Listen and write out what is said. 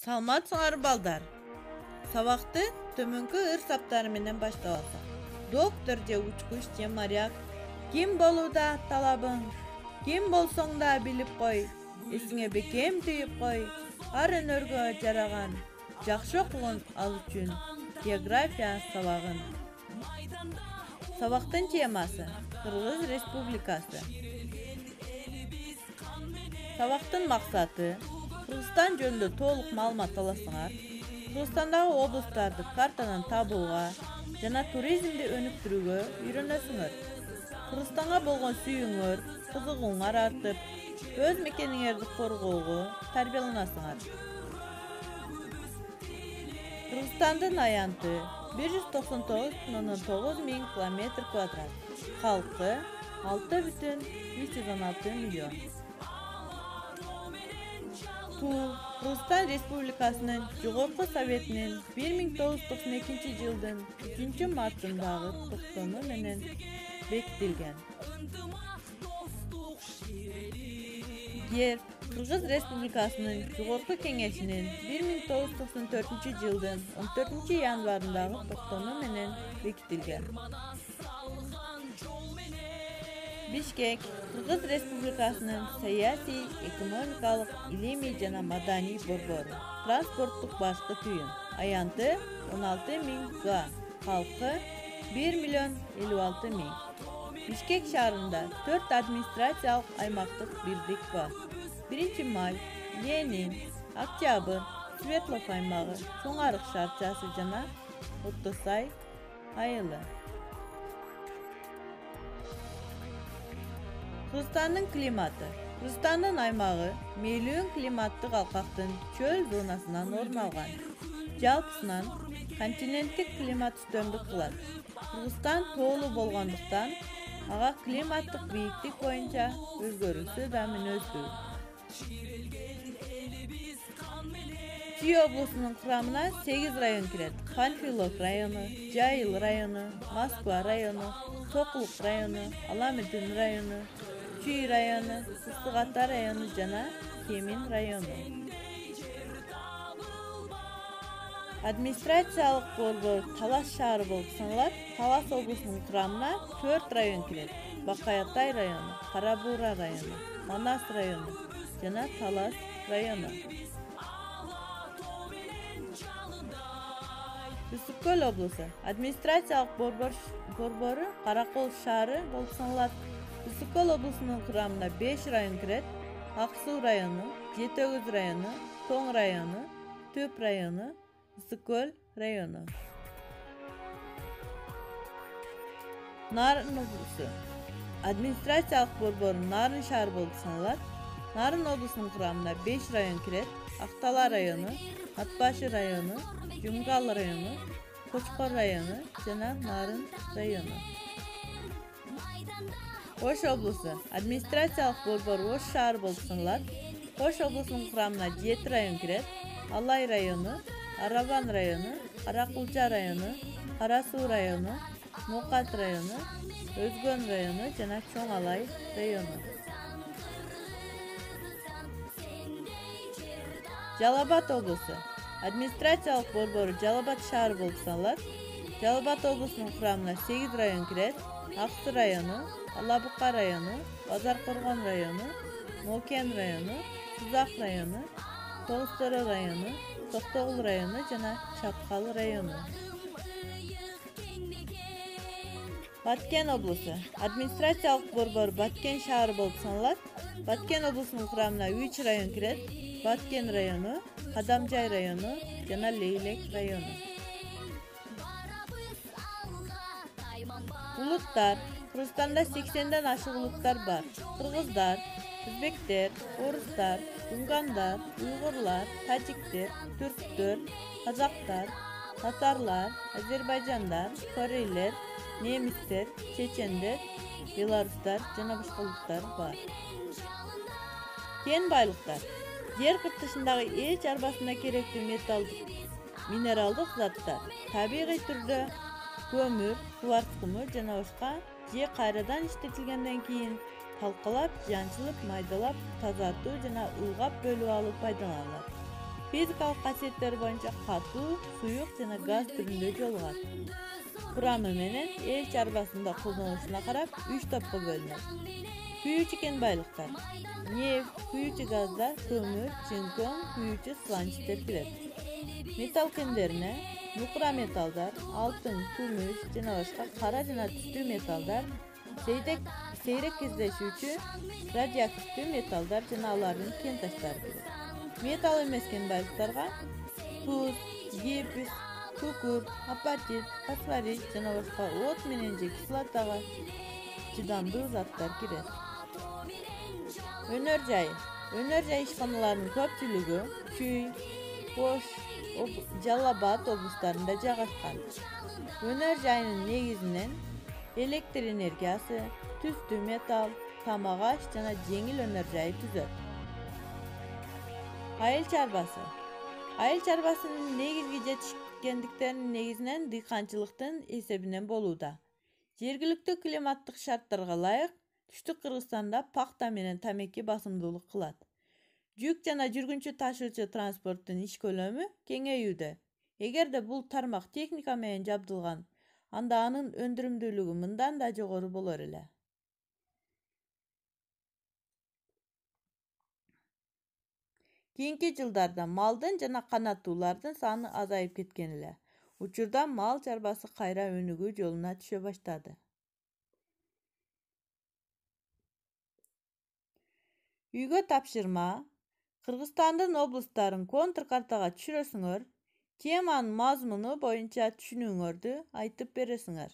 Саламатсыңар балдар. Сабакты төмөнкү ыр саптары менен баштабалсак. Доктор же учкуч же моряк. Ким болууда талабың? Ким болсоң да билип кой. Эсиңе бекем түйүп кой. Ар өнөргө жараган. Жакшы окугун ал үчүн география сабагын. Сабактын темасы Кыргыз Республикасы. Сабактын максаты Кыргызстан жөнүндө толук маалымат аласыңар. Кыргызстандагы облустарды картадан табууга жана туризмди өнүктүрүүгө үйрөнөсүңөр. Кыргызстанга болгон сүйүүңөр, кызыгууңар артып, өз мекениңерди коргоого тарбияланасыңар. Кыргызстандын аянты 199,9 миң километр квадрат. Халкы 6,316 миллион. Кыргызстан Республикасынын Жогорку Советинин 1992 жылдын 2 мартындагы токтому менен бекитилген. Кыргыз Республикасынын Жогорку Кеңешинин 1994 жылдын 14 январындагы токтому менен бекитилген. Бишкек Кыргыз Республикасынын саясий, экономикалык, илимий жана маданий борбору. Транспорттук башкы түйүн. Аянты 16 миң га. Халкы 1 миллион 56 миң. Бишкек шаарында 4 администрациялык аймактык бирдик бар. 1-Май, Ленин, Октябрь, Светлов аймагы, Чоң Арык шаарчасы жана Оттосай айылы. Кыргызстандын климаты. Кыргызстандын аймагы мейлүүн климаттык алкактын чөл зонасынан орун алган. Жалпысынан континенттик климат үстөмдүк кылат. Кыргызстан тоолуу болгондуктан ага климаттык бийиктик боюнча өзгөрүүсү да мүнөздүү. Чүй облусунун курамына 8 район кирет. Панфилов району, Жайыл району, Москва району, Сокулук району, Аламедин району, Чүй району, Сыстыгата району жана Кемин району. Администрациялык борбор Талас шаары болуп саналат. Талас облусунун курамына 4 район кирет. Бакаятай району, Карабуура району, Манас району жана Талас району. Үсүккөл облусу администрациялык борбору Каракол шаары болуп саналат. Үсүккөл облусунун курамына 5 район кирет. Аксуу району, Жетөгүз району, Тоң району, Төп району, Үсүккөл району. Нарын облусу администрациялык борбору Нарын шаары болуп саналат. Нарын облусунун курамына 5 район кирет. Актала району, Атбашы району, Жумгал району, Кочкор району жана Нарын району. Ош облусу администрациялык борбору Ош шаары болуп саналат. Ош облусунун курамына 7 район кирет. Алай району, Арабан району, Каракулча району, Карасуу району, Нокат району, Өзгөн району жана Чоң Алай району. Жалал-Абад облусу администрациялык борбору Жалал-Абад шаары болуп саналат. Жалал-Абад облусунун курамына 8 район кирет. Аксы району, Алабука району, Базар-Коргон району, Мокен району, Тузак району, Тогуз-Төрө району, Токтогул району жана Чапкал району. Баткен облусу администрациялык борбору Баткен шаары болуп саналат. Баткен облусунун курамына 3 район кирет. Баткен району, Кадамжай району жана Лейлек району. Улуттар. Кыргызстанда 80ден ашык улуттар бар. Кыргыздар, өзбектер, орустар, унгандар, уйгурлар, тажиктер, түрктөр, казактар, татарлар, азербайжандар, корейлер, немистер, чечендер, белорустар жана башка улуттар бар. Кен байлыктар. Жер кыртышындагы эч арбасына керектүү металдык, минералдык заттар табигый түрдө көмүр, кварц куму жана башка же кайрадан иштетилгенден кийин талкалап, жанчылып, майдалап, тазартуу жана ылгап бөлүп алып пайдаланылат. Fizikалык касиеттери боюнча катуу, суюк жана газ түрүндө жолугат. Курамы менен эл чарбасында колдонулушуна карап 3 топко бөлүнөт. Күйүүчү кен байлыктар: нефть, күйүүчү газдар, көмүр, чыңкөн, күйүүчү сланецтер кирет. Металл кендерине нукура металлдар, алтын, күмүш жана башка кара жана түстүү металлдар, сейрек кездешүүчү радиоактивдүү металлдар жана алардын кен таштары кирет. Металл эмес кен байлыктарга туз, гипс, күкүрт, апатит, фосфорит жана башка от менен же кислотага чыдамдуу заттар кирет. Өнөр жай ишканаларынын көпчүлүгү Чүй, Ош, Жалал Абад облустарында жайгашкан. Өнөр жайынын негизинен электр энергиясы, түстүү металл, тамак аш жана жеңил өнөр жайы түзөт. Айыл чарбасынын негизги жетишкендиктери негизинен дыйканчылыктын эсебинен болууда. Жергиликтүү климаттык шарттарга ылайык Түштүк Кыргызстанда пахта менен тамеки басымдуулук кылат. Жүк жана жүргүнчү ташуучу транспорттун иш көлөмү кеңейүүдө. Эгерде бул тармак техника менен жабдылган, анда анын өндүрүмдүүлүгү мындан да жогору болор эле. Кийинки жылдарда малдын жана канаттуулардын саны азайып кеткен эле. Учурда мал чарбасы кайра өнүгүү жолуна түшө баштады. Үйгө тапшырма: Кыргызстандын облустарын контур картага түшүрөсүңөр, теманын мазмуну боюнча түшүнүүңөрдү айтып бересиңер.